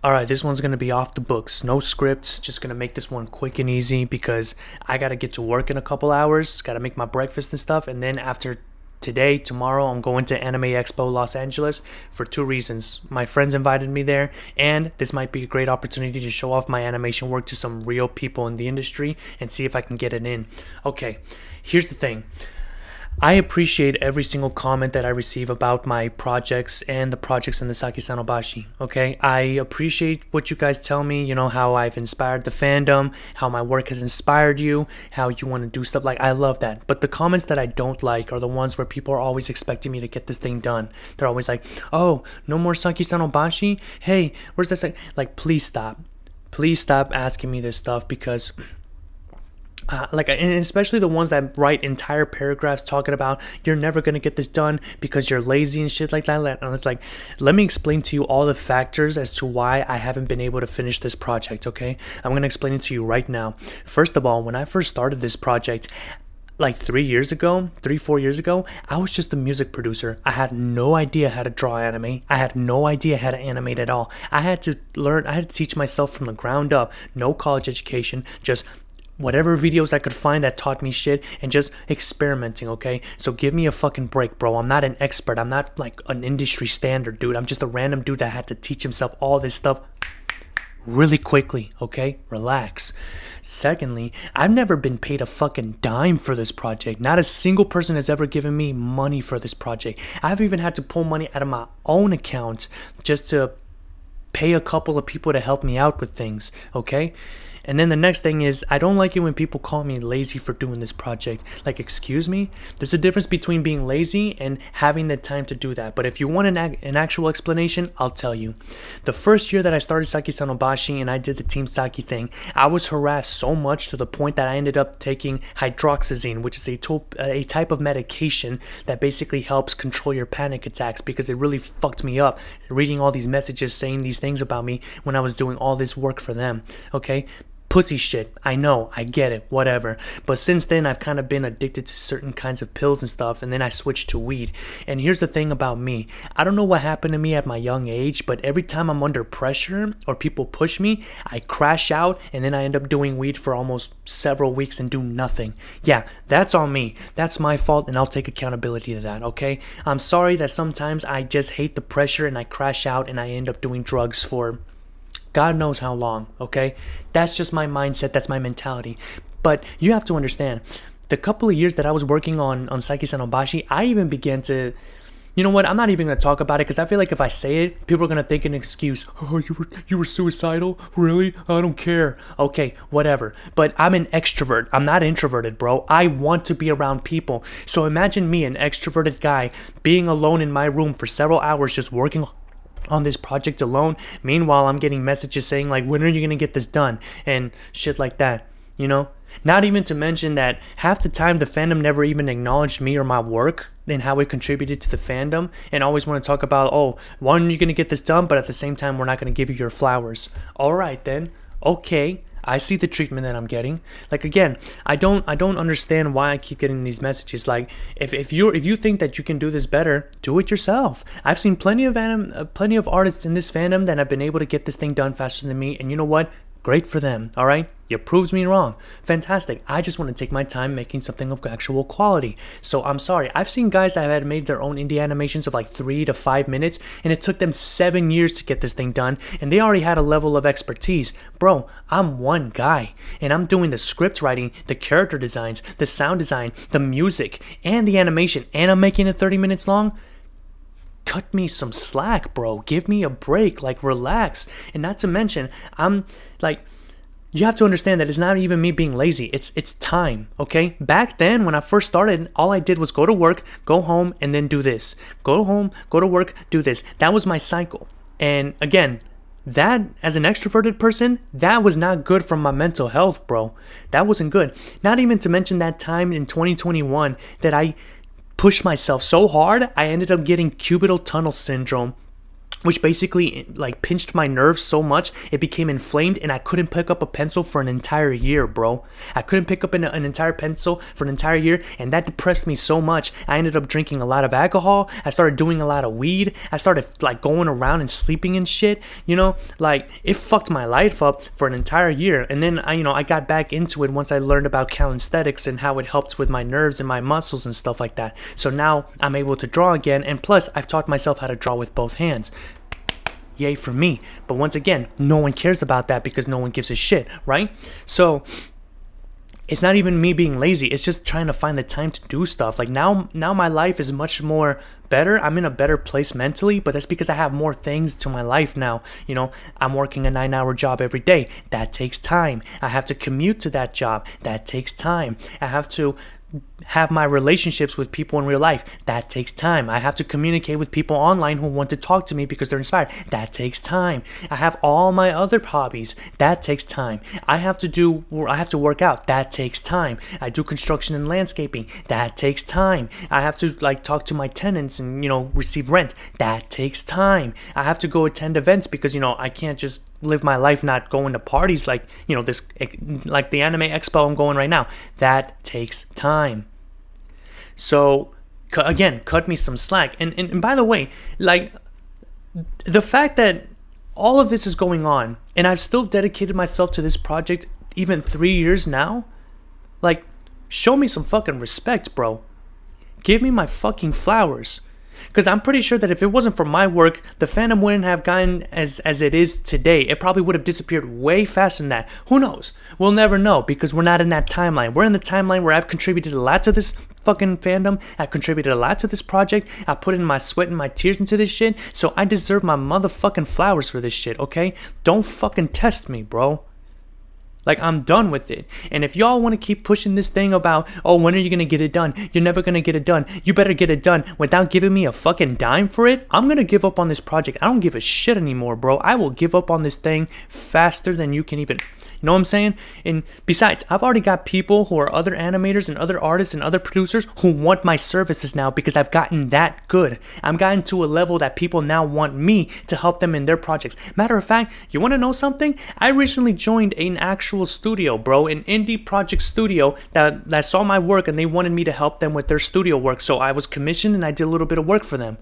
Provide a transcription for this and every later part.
Alright, this one's gonna be off the books. No scripts, just gonna make this one quick and easy because I gotta get to work in a couple hours, gotta make my breakfast and stuff, and then after today, tomorrow, I'm going to Anime Expo Los Angeles for two reasons. My friends invited me there, and this might be a great opportunity to show off my animation work to some real people in the industry and see if I can get it in. Okay, here's the thing. I appreciate every single comment that I receive about my projects and the projects in the Saki Sanobashi, okay? I appreciate what you guys tell me, how I've inspired the fandom, how my work has inspired you, how you want to do stuff. Like, I love that. But the comments that I don't like are the ones where people are always expecting me to get this thing done. They're always like, oh, no more Saki Sanobashi? Hey, where's this? Like, please stop. Please stop asking me this stuff because... and especially the ones that write entire paragraphs talking about you're never going to get this done because you're lazy and shit like that. And it's like, let me explain to you all the factors as to why I haven't been able to finish this project, okay? I'm going to explain it to you right now. First of all, when I first started this project, like 4 years ago, I was just a music producer. I had no idea how to draw anime. I had no idea how to animate at all. I had to teach myself from the ground up. No college education, just whatever videos I could find that taught me shit and just experimenting, okay? So give me a fucking break, bro. I'm not an expert. I'm not like an industry standard dude. I'm just a random dude that had to teach himself all this stuff really quickly, okay? Relax. Secondly, I've never been paid a fucking dime for this project. Not a single person has ever given me money for this project. I've even had to pull money out of my own account just to pay a couple of people to help me out with things, okay? And then the next thing is, I don't like it when people call me lazy for doing this project. Like, excuse me? There's a difference between being lazy and having the time to do that. But if you want an actual explanation, I'll tell you. The first year that I started Saki Sanobashi and I did the Team Saki thing, I was harassed so much to the point that I ended up taking hydroxyzine, which is a type of medication that basically helps control your panic attacks, because it really fucked me up reading all these messages saying these things about me when I was doing all this work for them, okay? Pussy shit, I know, I get it, whatever. But since then, I've kind of been addicted to certain kinds of pills and stuff, and then I switched to weed. And here's the thing about me. I don't know what happened to me at my young age, but every time I'm under pressure or people push me, I crash out, and then I end up doing weed for almost several weeks and do nothing. Yeah, that's on me. That's my fault, and I'll take accountability to that, okay? I'm sorry that sometimes I just hate the pressure and I crash out and I end up doing drugs for God knows how long, okay? That's just my mindset, that's my mentality. But you have to understand, the couple of years that I was working on Saki Sanobashi, I even began to, you know what, I'm not even going to talk about it because I feel like if I say it, people are going to think an excuse. Oh, you were suicidal? Really? I don't care. Okay, whatever. But I'm an extrovert. I'm not introverted, bro. I want to be around people. So imagine me, an extroverted guy, being alone in my room for several hours just working on this project alone. Meanwhile, I'm getting messages saying like, when are you gonna get this done, and shit like that, not even to mention that half the time the fandom never even acknowledged me or my work and how it contributed to the fandom, and always want to talk about, oh, when are you gonna get this done, but at the same time we're not gonna give you your flowers. All right then, okay, I see the treatment that I'm getting. Like, again, I don't understand why I keep getting these messages. Like, if you think that you can do this better, do it yourself. I've seen plenty of artists in this fandom that have been able to get this thing done faster than me, and you know what? Great for them, all right? You proves me wrong. Fantastic. I just want to take my time making something of actual quality. So I'm sorry. I've seen guys that had made their own indie animations of like 3 to 5 minutes, and it took them 7 years to get this thing done, and they already had a level of expertise. Bro, I'm one guy, and I'm doing the script writing, the character designs, the sound design, the music, and the animation, and I'm making it 30 minutes long. Cut me some slack, bro. Give me a break. Like, relax. And not to mention, I'm like, you have to understand that it's not even me being lazy. It's time, okay? Back then, when I first started, all I did was go to work, go home, and then do this. Go home, go to work, do this. That was my cycle. And again, that, as an extroverted person, that was not good for my mental health, bro. That wasn't good. Not even to mention that time in 2021 that I pushed myself so hard, I ended up getting cubital tunnel syndrome which basically like pinched my nerves so much it became inflamed and I couldn't pick up a pencil for an entire year, bro. I couldn't pick up an entire pencil for an entire year, and that depressed me so much. I ended up drinking a lot of alcohol. I started doing a lot of weed. I started like going around and sleeping and shit, you know, like it fucked my life up for an entire year. And then I got back into it once I learned about calisthenics and how it helps with my nerves and my muscles and stuff like that. So now I'm able to draw again, and plus I've taught myself how to draw with both hands. Yay for me. But once again, no one cares about that because no one gives a shit, right? So it's not even me being lazy. It's just trying to find the time to do stuff. Like now my life is much more better. I'm in a better place mentally, but that's because I have more things to my life now. You know, I'm working a 9-hour job every day. That takes time. I have to commute to that job. That takes time. I have to have my relationships with people in real life. That takes time. I have to communicate with people online who want to talk to me because they're inspired. That takes time. I have all my other hobbies. That takes time. I have to work out. That takes time. I do construction and landscaping. That takes time. I have to like talk to my tenants and receive rent. That takes time. I have to go attend events because I can't just live my life not going to parties like this, like the Anime Expo I'm going right now. That takes time. So again, cut me some slack. And by the way, like the fact that all of this is going on and I've still dedicated myself to this project even 3 years now, like show me some fucking respect, bro. Give me my fucking flowers. Because I'm pretty sure that if it wasn't for my work, the fandom wouldn't have gotten as it is today. It probably would have disappeared way faster than that. Who knows? We'll never know because we're not in that timeline. We're in the timeline where I've contributed a lot to this fucking fandom. I've contributed a lot to this project. I put in my sweat and my tears into this shit. So I deserve my motherfucking flowers for this shit, okay? Don't fucking test me, bro. Like, I'm done with it. And if y'all want to keep pushing this thing about, oh, when are you going to get it done? You're never going to get it done. You better get it done without giving me a fucking dime for it. I'm going to give up on this project. I don't give a shit anymore, bro. I will give up on this thing faster than you can even... You know what I'm saying? And besides, I've already got people who are other animators and other artists and other producers who want my services now because I've gotten that good. I've gotten to a level that people now want me to help them in their projects. Matter of fact, you want to know something? I recently joined an actual studio, bro, an indie project studio that saw my work and they wanted me to help them with their studio work. So I was commissioned and I did a little bit of work for them.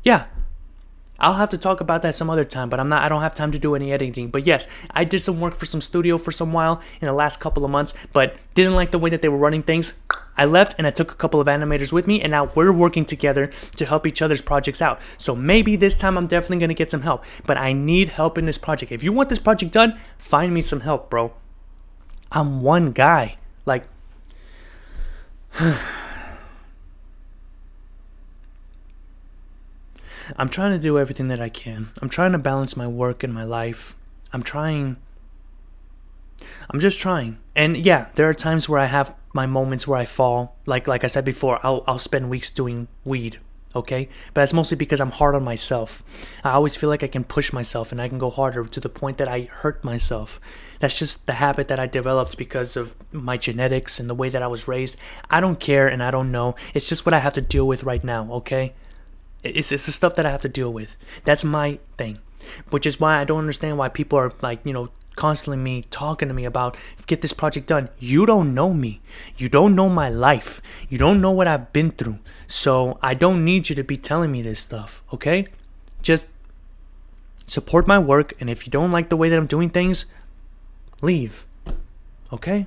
Yeah. I'll have to talk about that some other time, but I don't have time to do any editing. But yes, I did some work for some studio for some while in the last couple of months, but didn't like the way that they were running things. I left and I took a couple of animators with me, and now we're working together to help each other's projects out. So maybe this time I'm definitely going to get some help, but I need help in this project. If you want this project done, find me some help, bro. I'm one guy. Like... I'm trying to do everything that I can. I'm trying to balance my work and my life. I'm just trying. And yeah, there are times where I have my moments where I fall. Like I said before, I'll spend weeks doing weed, okay? But that's mostly because I'm hard on myself. I always feel like I can push myself and I can go harder to the point that I hurt myself. That's just the habit that I developed because of my genetics and the way that I was raised. I don't care and I don't know. It's just what I have to deal with right now, okay? It's the stuff that I have to deal with. That's my thing. Which is why I don't understand why people are like, constantly talking to me about get this project done. You don't know me. You don't know my life. You don't know what I've been through. So I don't need you to be telling me this stuff, okay? Just support my work, and if you don't like the way that I'm doing things, leave, okay?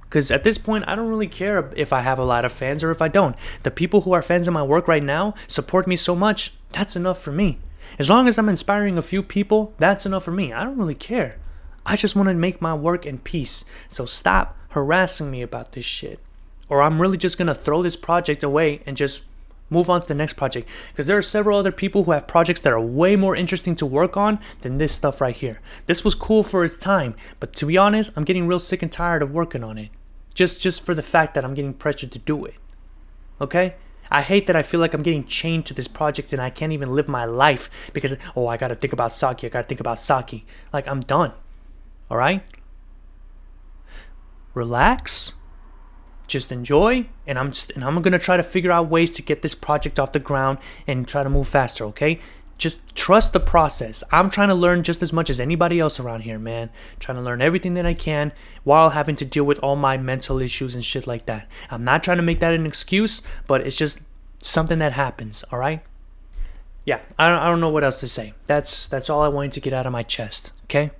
Because at this point, I don't really care if I have a lot of fans or if I don't. The people who are fans of my work right now support me so much, that's enough for me. As long as I'm inspiring a few people, that's enough for me. I don't really care. I just want to make my work in peace. So stop harassing me about this shit. Or I'm really just going to throw this project away and just move on to the next project. Because there are several other people who have projects that are way more interesting to work on than this stuff right here. This was cool for its time, but to be honest, I'm getting real sick and tired of working on it. Just for the fact that I'm getting pressured to do it. Okay? I hate that I feel like I'm getting chained to this project and I can't even live my life because, I gotta think about Saki. Like, I'm done. Alright? Relax. Just enjoy. And I'm gonna try to figure out ways to get this project off the ground and try to move faster, okay? just trust the process. I'm trying to learn just as much as anybody else around here, man. Trying to learn everything that I can while having to deal with all my mental issues and shit like that. I'm not trying to make that an excuse, but it's just something that happens, all right? Yeah, I don't know what else to say. That's all I wanted to get out of my chest, okay?